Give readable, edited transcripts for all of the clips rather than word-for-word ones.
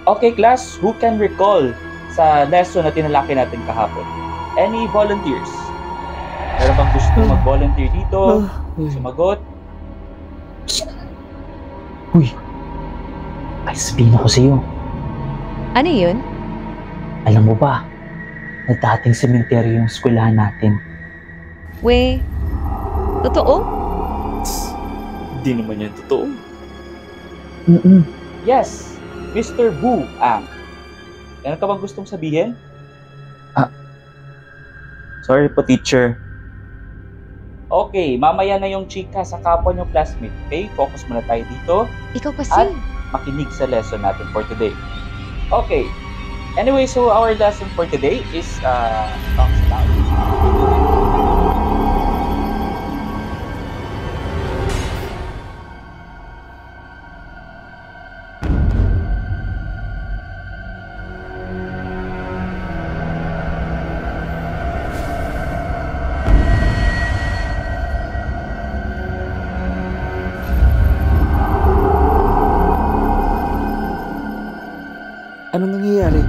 Okay, class, who can recall sa lesson na tinalaki natin kahapon? Any volunteers? Meron bang gusto mag-volunteer dito? Sumagot? Uy, ay sabihin ako sa'yo. Ano yun? Alam mo ba, na dating sementeryo yung eskwelahan natin. We, totoo? Di naman yan totoo. Yes, Mr. Bu Ang. Ano ka bang gustong sabihin? Sorry po, teacher. Okay, mamaya na yung chika sa kapwa niyong classmate. Okay, focus muna tayo dito. Ikaw kasi. At makinig sa lesson natin for today. Okay. Anyway, so our lesson for today is talks about Anong nangyayari?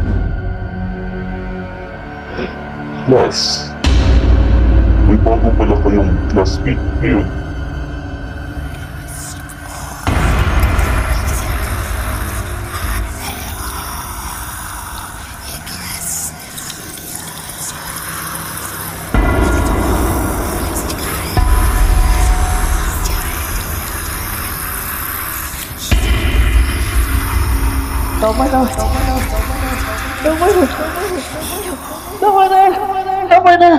Class, may bago pala kayong classmate ngayon. Tama na!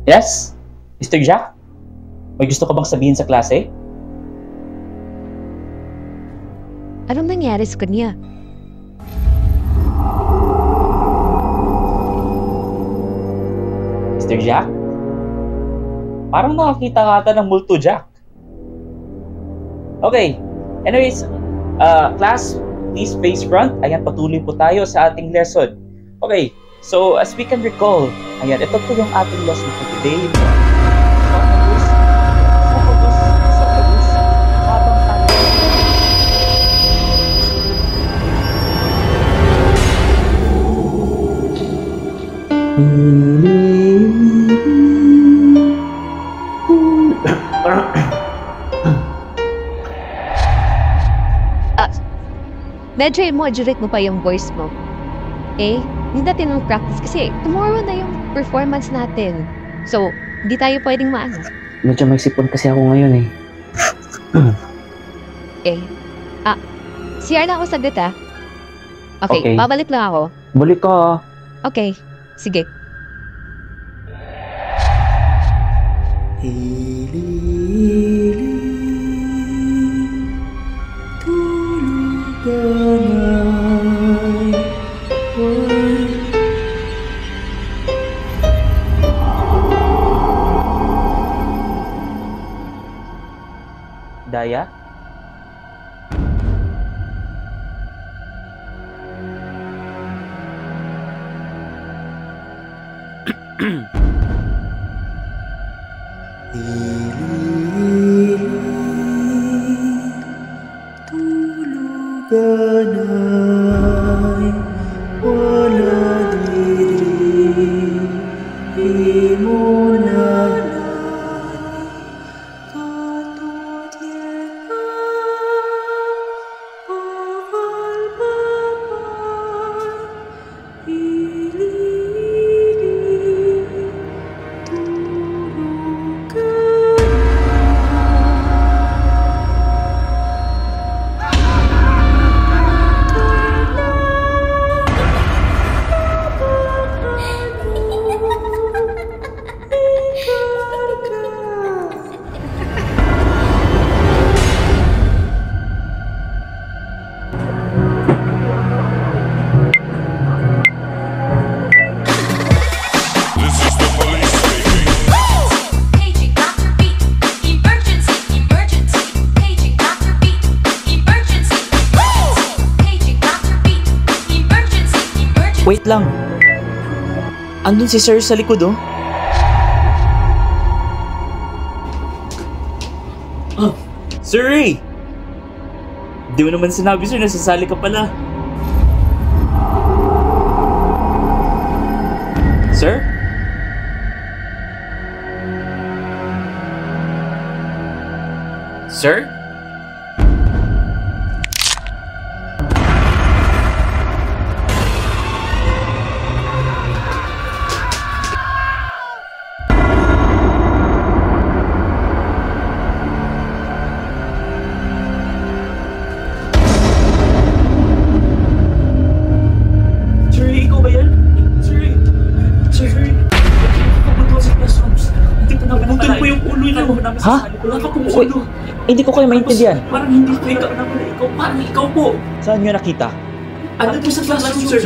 Yes? Mr. Jack? May gusto ka bang sabihin sa klase? Anong nangyari sa kanya? Mr. Jack? Parang nakakita ka ata ng multo, Jack. Okay. Anyways, class, please face front. Ayan, patuloy po tayo sa ating lesson. Okay. So, as we can recall, ayan, ito po yung ating lesson for today. Medyo i-moderate mo pa yung voice mo. Hindi natin mag-practice kasi tomorrow na yung performance natin. So, hindi tayo pwedeng maano. Medyo may sipon kasi ako ngayon CR na ako saglit ah. Okay, Okay. babalik lang ako. Balik ka. Okay, sige. Daya? Wait lang. Andun si Sir sa likod, oh. Sir Ray! Di mo naman sinabi, sir, nasasali ka pala. Sir? Sir? Sir, ikaw ba yan? Sir, pagod sa classrooms. Hindi pa naman napala. Po yung ulo niyo. Ha? Wala ka pong Wait, ulo. hindi ko kayo maintindihan. Parang hindi ko ikaw na pala. Ikaw, parang ikaw po. Saan nyo nakita? Ano po sa classroom, sir?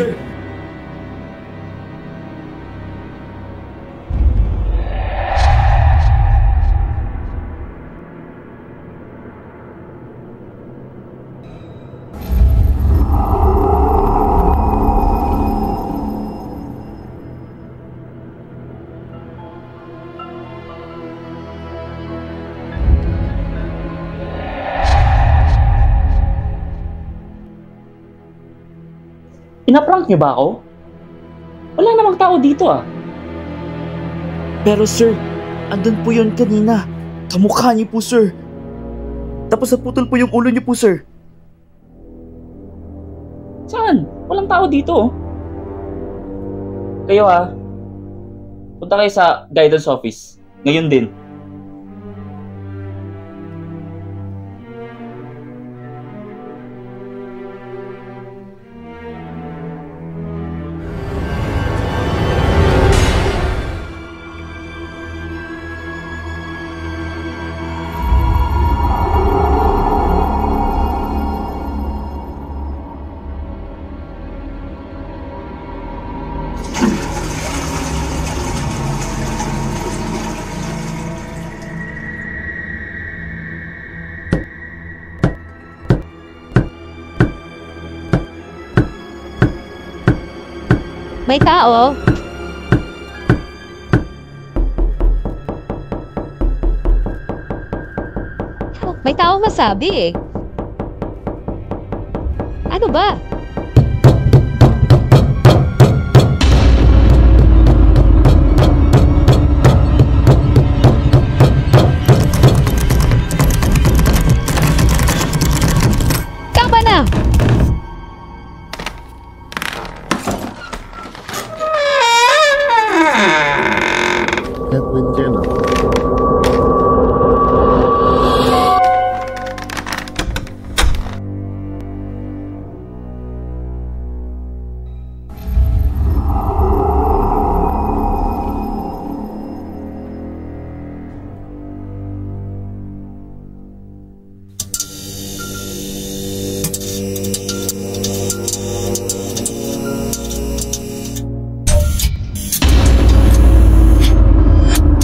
Pinaprank nyo ba ako? Wala namang tao dito ah. Pero sir, andun po yun kanina. Kamukha niyo po, sir. Tapos naputol po yung ulo niyo po, sir. Saan? Walang tao dito oh. Kayo ah. Punta kayo sa guidance office. Ngayon din. May tao. May tao masabi eh. Ano ba? Tama na! Edwin Jenna.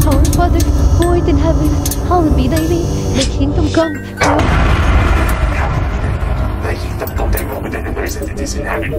Our Father, who art in heaven, hallowed be thy name. Thy kingdom come. Thy kingdom come, thy will be done on earth as it is in heaven.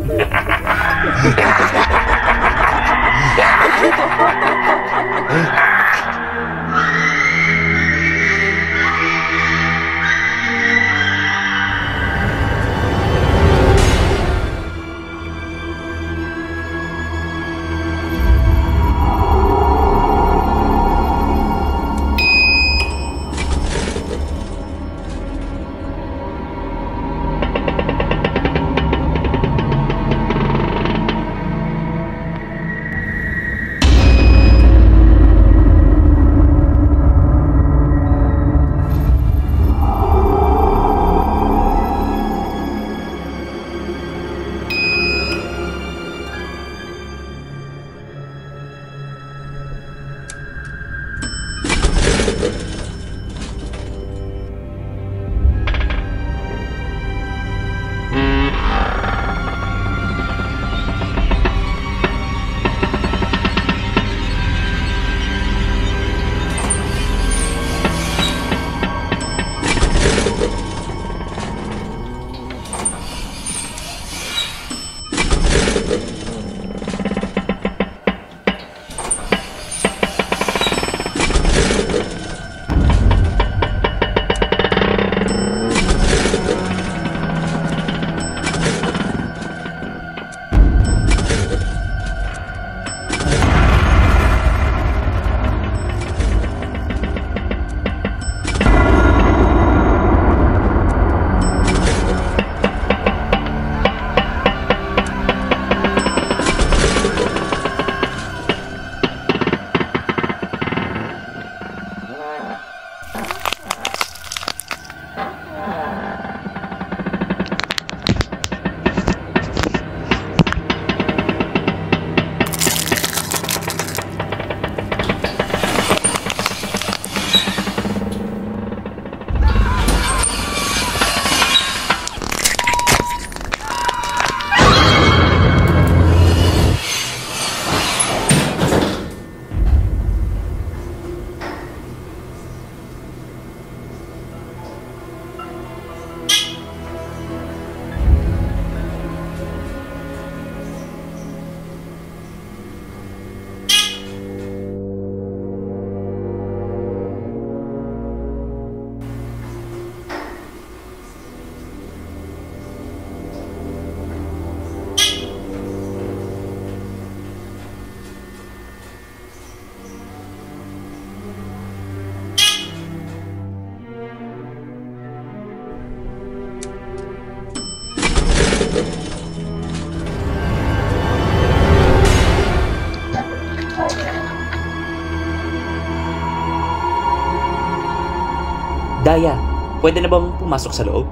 Daya, pwede na bang pumasok sa loob?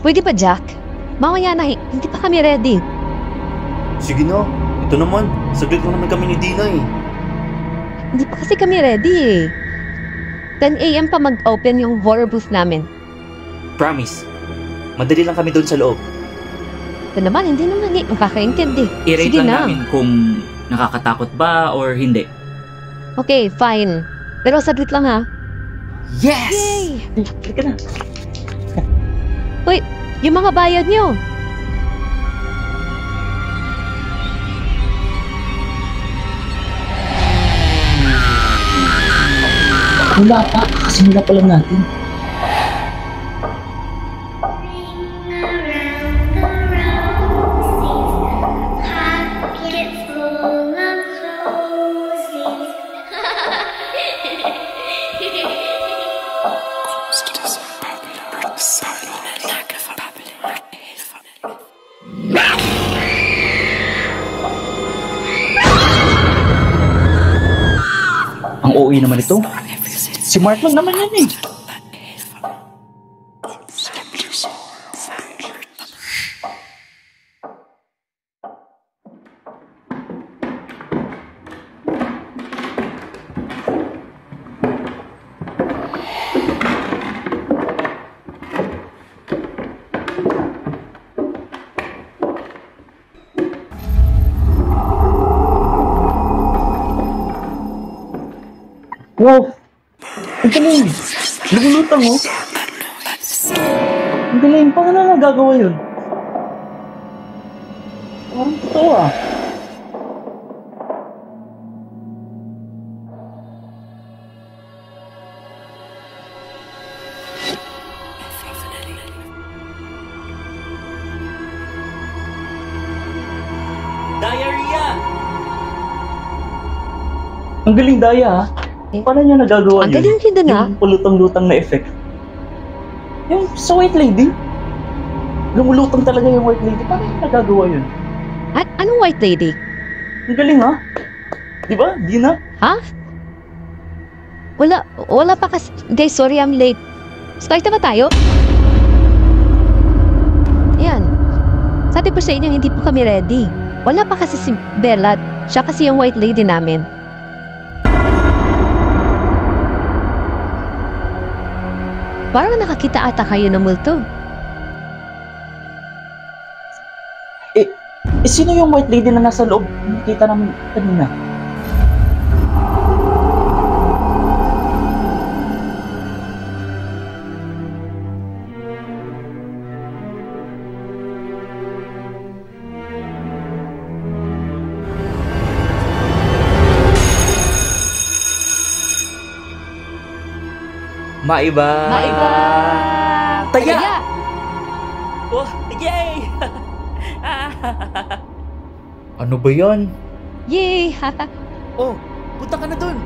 Pwede pa, Jack? Mamaya na, hindi pa kami ready. Sige na. Ito naman, saglit lang naman kami ni Dina eh. Hindi pa kasi kami ready eh. 10 a.m. pa mag-open yung horror booth namin. Promise. Madali lang kami doon sa loob. Ito naman, hindi naman eh. Makakaintindi. I-rate Sige lang na. namin kung nakakatakot ba or hindi. Okay, fine. Pero saglit lang ha. Yes! Yay! Halika na. Yung mga bayad nyo. Wala pa, kasimula pa lang natin. Ang OA naman ito. Si Mark lang naman yan eh. Wow! Ang galing! Lumulutang oh! Ang galing! Paano nagagawa yun? Parang totoo ah! Diarrhea! Ang galing, Daya ah! Paano niya nagagawa Ang yun? galing din na. Yung palutang-lutang na effect. Yung sa White Lady, lumulutang talaga yung White Lady. Paano niya nagagawa yun? Anong white lady? Ang galing ha? Di ba? Dina? Ha? Wala pa kasi. Guys, sorry I'm late. Start na ba tayo? Yan. Sabi ko sa inyo, hindi pa kami ready. Wala pa kasi si Bella. Siya kasi yung white lady namin. Parang nakakita ata kayo ng multo. Sino yung White Lady na nasa loob? Nakita namin kanina. Maiba! Maiba! Taya! Taya! Oh, yay! Ano ba yan? Yay! Oh, punta ka na dun!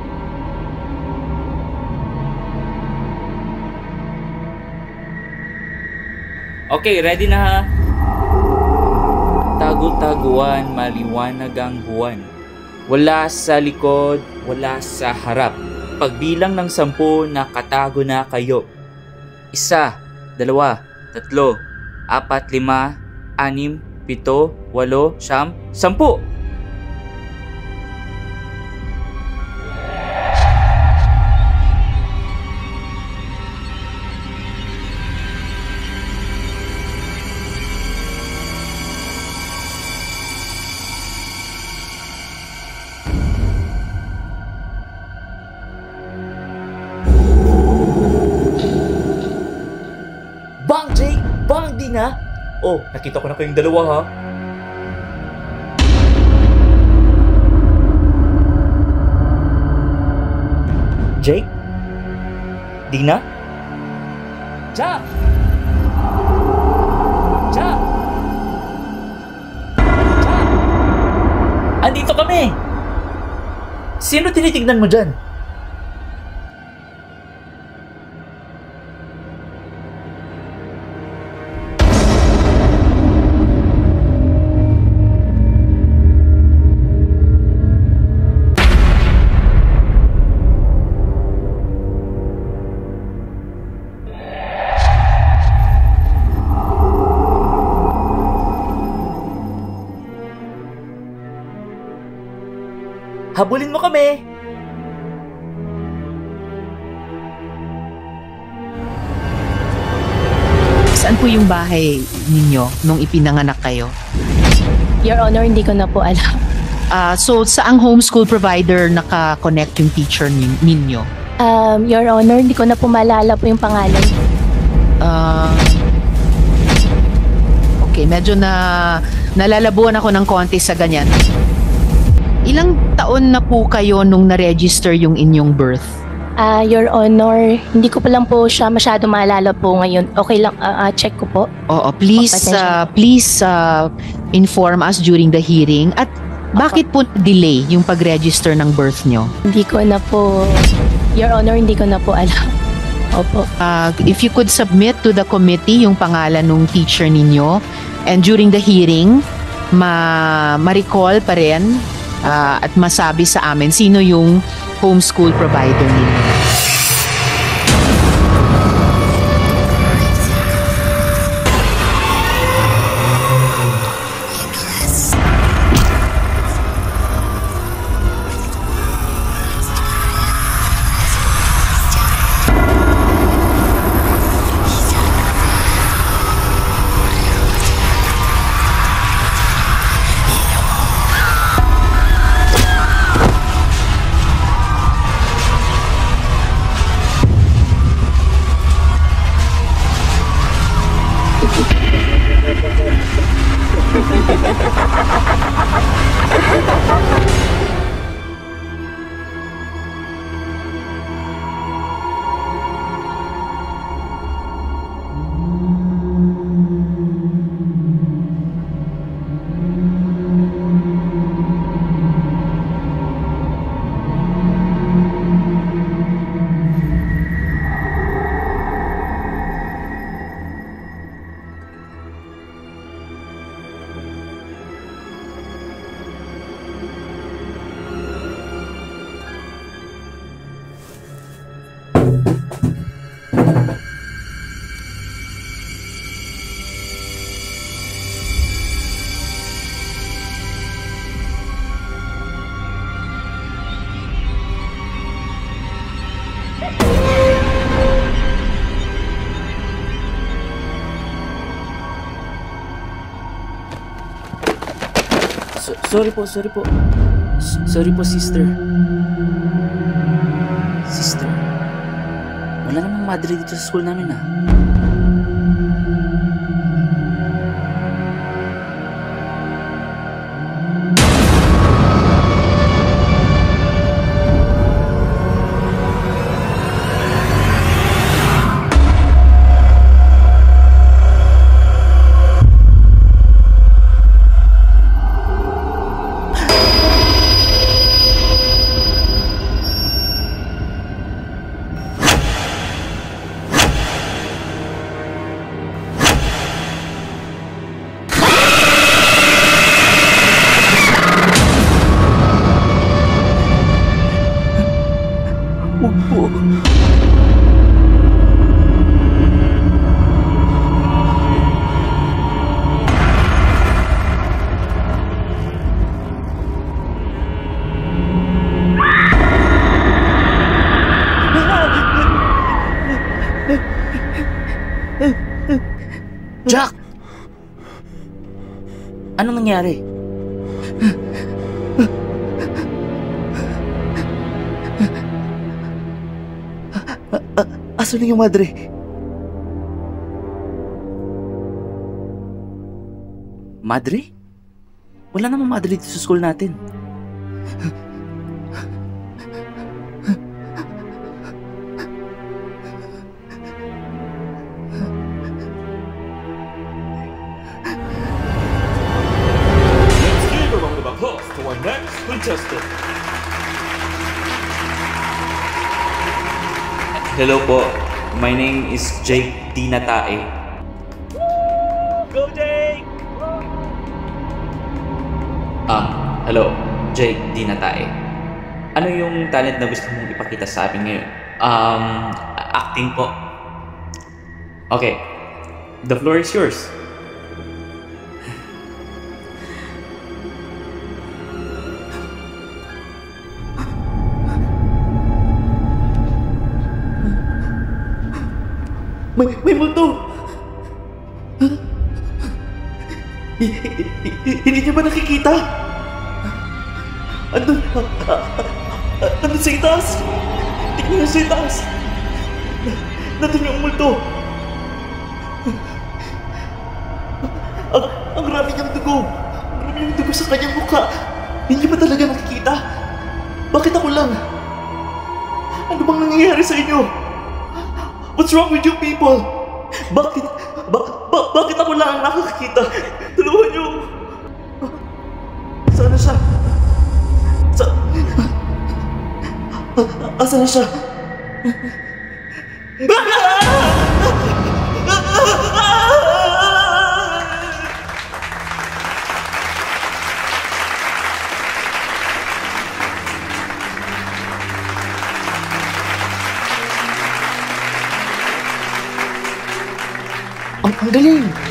Okay, ready na ha? Tago-taguan, maliwanag ang buwan. Wala sa likod, wala sa harap. Pagbilang ng 10, nakatago na kayo. 1, 2, 3, 4, 5, 6, 7, 8, 9, 10. Bang, Jake! Bang, Dina! Oh, nakita ko na kayong dalawa ha. Jake? Dina? Jack! Jack! Jack! Andito kami! Sino tinitignan mo dyan? Habulin mo kami! Saan po yung bahay ninyo nung ipinanganak kayo? Your Honor, hindi ko na po alam. So, saang homeschool provider naka-connect yung teacher ninyo? Your Honor, hindi ko na po maalala po yung pangalan. Okay, medyo nalalabuan ako ng konti sa ganyan. Ilang taon na po kayo nung na-register yung inyong birth? Your Honor, hindi ko pa lang po siya masyado maalala po ngayon. Okay lang, check ko po. Oo, please inform us during the hearing. At bakit po delay yung pag-register ng birth nyo? Hindi ko na po, Your Honor, hindi ko na po alam. Opo. If you could submit to the committee yung pangalan ng teacher ninyo, and during the hearing, ma-recall pa rin at masabi sa amin sino yung homeschool provider ninyo. Sorry po. Sorry po, sister. Sister, wala namang madre dito sa school namin, ah. Jack! Anong nangyari? Asan na yung madre? Madre? Wala namang madre dito sa school natin. Hello po, my name is Jake Dinatae. Go, Jake! Hello, Jake Dinatae. Ano yung talent na gusto mong ipakita sa amin ngayon? Acting po. Okay, the floor is yours. May multo! Hindi niyo ba nakikita? Andun sa itaas! Tingnan niyo sa itaas! Nandun yung multo! Ang rami niyang dugo! Ang rami niyang dugo sa kanyang mukha! Hindi niyo ba talaga nakikita? Bakit ako lang? Ano bang nangyayari sa inyo? What's wrong with you people? Bakit ako lang ang nakakakita? Tulungan niyo! Saan na siya? Asan na siya? Ang galing!